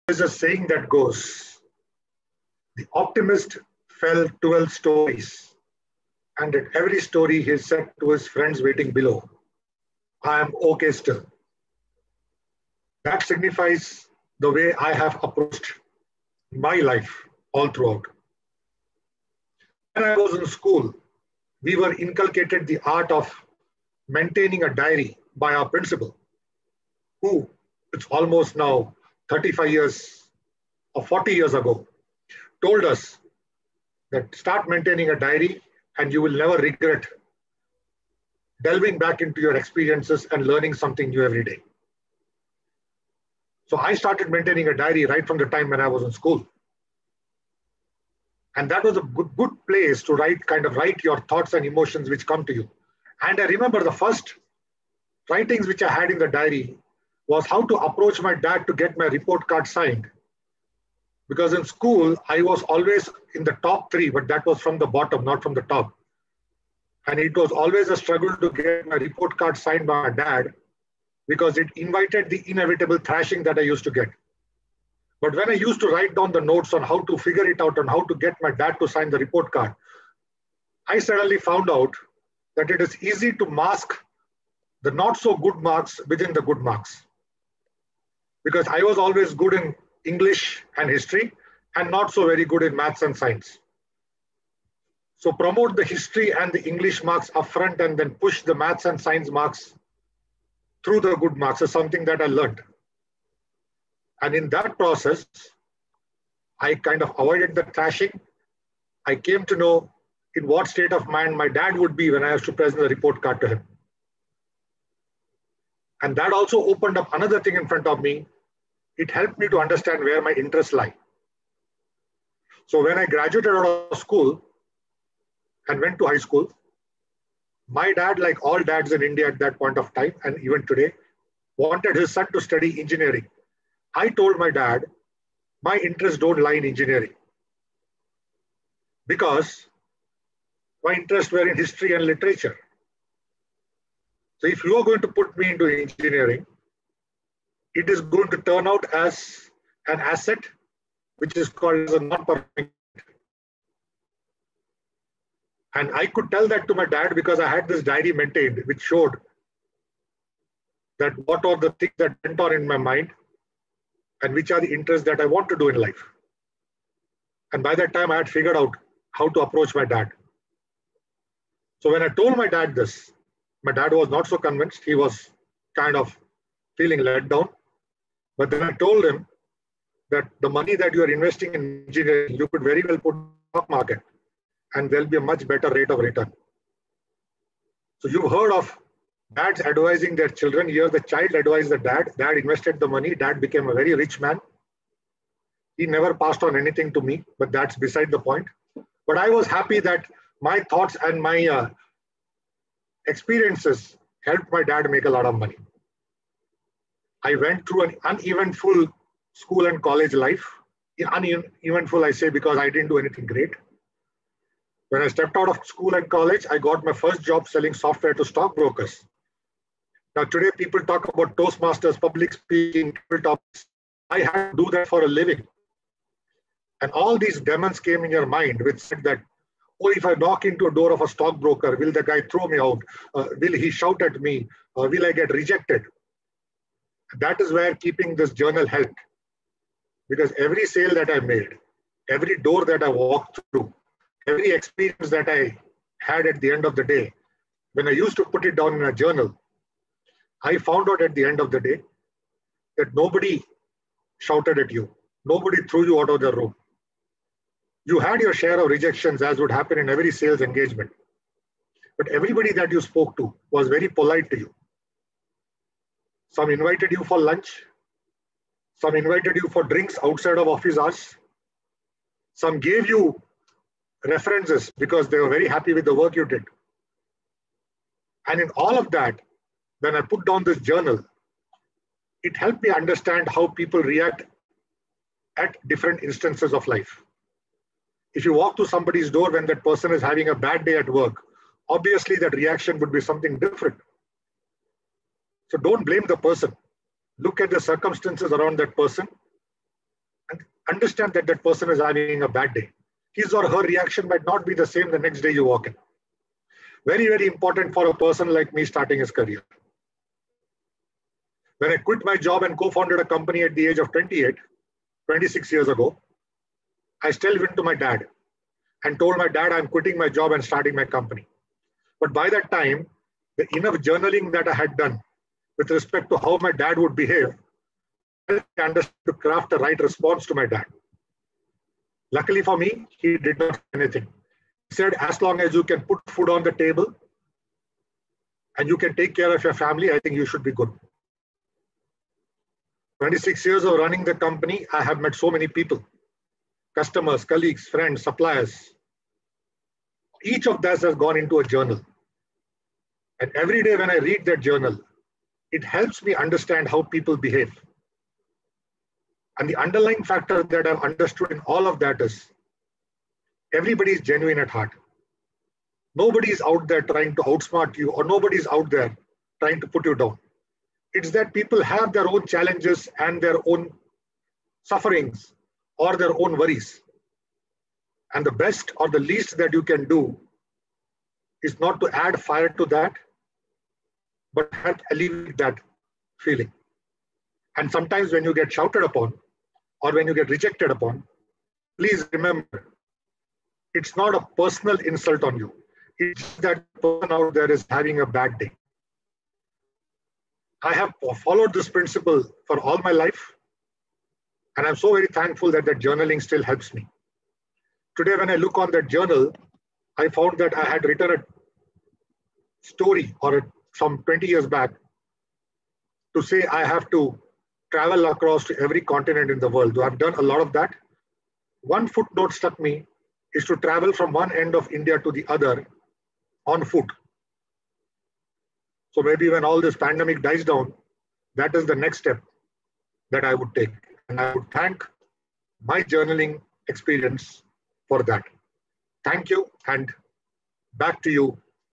There's a saying that goes, the optimist fell 12 stories, and at every story he said to his friends waiting below, I am okay still. That signifies the way I have approached my life all throughout. When I was in school, we were inculcated the art of maintaining a diary by our principal, who, it's almost now 35 years or 40 years ago, told us that start maintaining a diary and you will never regret delving back into your experiences and learning something new every day. So I started maintaining a diary right from the time when I was in school. And that was a good place to write your thoughts and emotions which come to you. And I remember the first writings which I had in the diary was how to approach my dad to get my report card signed. Because in school, I was always in the top 3, but that was from the bottom, not from the top. And it was always a struggle to get my report card signed by my dad because it invited the inevitable thrashing that I used to get. But when I used to write down the notes on how to figure it out on how to get my dad to sign the report card, I suddenly found out that it is easy to mask the not so good marks within the good marks. Because I was always good in English and history and not so very good in maths and science. So promote the history and the English marks upfront and then push the maths and science marks through the good marks is something that I learned. And in that process, I kind of avoided the thrashing. I came to know in what state of mind my dad would be when I used to present the report card to him. And that also opened up another thing in front of me. It helped me to understand where my interests lie. So when I graduated out of school and went to high school, my dad, like all dads in India at that point of time, and even today, wanted his son to study engineering. I told my dad, my interests don't lie in engineering because my interests were in history and literature. So if you are going to put me into engineering, it is going to turn out as an asset, which is called as a non-performing. And I could tell that to my dad because I had this diary maintained, which showed that what are the things that went on in my mind and which are the interests that I want to do in life. And by that time, I had figured out how to approach my dad. So when I told my dad this, my dad was not so convinced. He was kind of feeling let down. But then I told him that the money that you are investing in engineering, you could very well put in the stock market and there'll be a much better rate of return. So you've heard of dads advising their children. Here the child advised the dad. Dad invested the money. Dad became a very rich man. He never passed on anything to me, but that's beside the point. But I was happy that my thoughts and my experiences helped my dad make a lot of money. I went through an uneventful school and college life. Uneventful, I say, because I didn't do anything great. When I stepped out of school and college, I got my first job selling software to stockbrokers. Now, today people talk about Toastmasters, public speaking, topics. I had to do that for a living. And all these demons came in your mind, which said that, oh, if I knock into a door of a stockbroker, will the guy throw me out? Will he shout at me? Will I get rejected? That is where keeping this journal helped. Because every sale that I made, every door that I walked through, every experience that I had at the end of the day, when I used to put it down in a journal, I found out at the end of the day that nobody shouted at you. Nobody threw you out of the room. You had your share of rejections, as would happen in every sales engagement. But everybody that you spoke to was very polite to you. Some invited you for lunch. Some invited you for drinks outside of office hours. Some gave you references because they were very happy with the work you did. And in all of that, when I put down this journal, it helped me understand how people react at different instances of life. If you walk to somebody's door when that person is having a bad day at work, obviously that reaction would be something different. So don't blame the person. Look at the circumstances around that person Understand that that person is having a bad day. His or her reaction might not be the same the next day you walk in. Very, very important for a person like me starting his career. When I quit my job and co-founded a company at the age of 28, 26 years ago, I still went to my dad and told my dad I'm quitting my job and starting my company. But by that time, the enough journaling that I had done with respect to how my dad would behave, I understood to craft the right response to my dad. Luckily for me, he did not say anything. He said, as long as you can put food on the table and you can take care of your family, I think you should be good. 26 years of running the company, I have met so many people, customers, colleagues, friends, suppliers. Each of that has gone into a journal. And every day when I read that journal, it helps me understand how people behave. And the underlying factor that I've understood in all of that is everybody is genuine at heart. Nobody is out there trying to outsmart you, or nobody is out there trying to put you down. It's that people have their own challenges and their own sufferings or their own worries. And the best or the least that you can do is not to add fire to that, but help alleviate that feeling. And sometimes when you get shouted upon or when you get rejected upon, please remember, it's not a personal insult on you. It's just that the person out there is having a bad day. I have followed this principle for all my life, and I'm so very thankful that that journaling still helps me. Today, when I look on that journal, I found that I had written a story some 20 years back to say I have to travel across to every continent in the world. I've done a lot of that. One footnote struck me is to travel from one end of India to the other on foot. So maybe when all this pandemic dies down, that is the next step that I would take. And I would thank my journaling experience for that. Thank you, and back to you,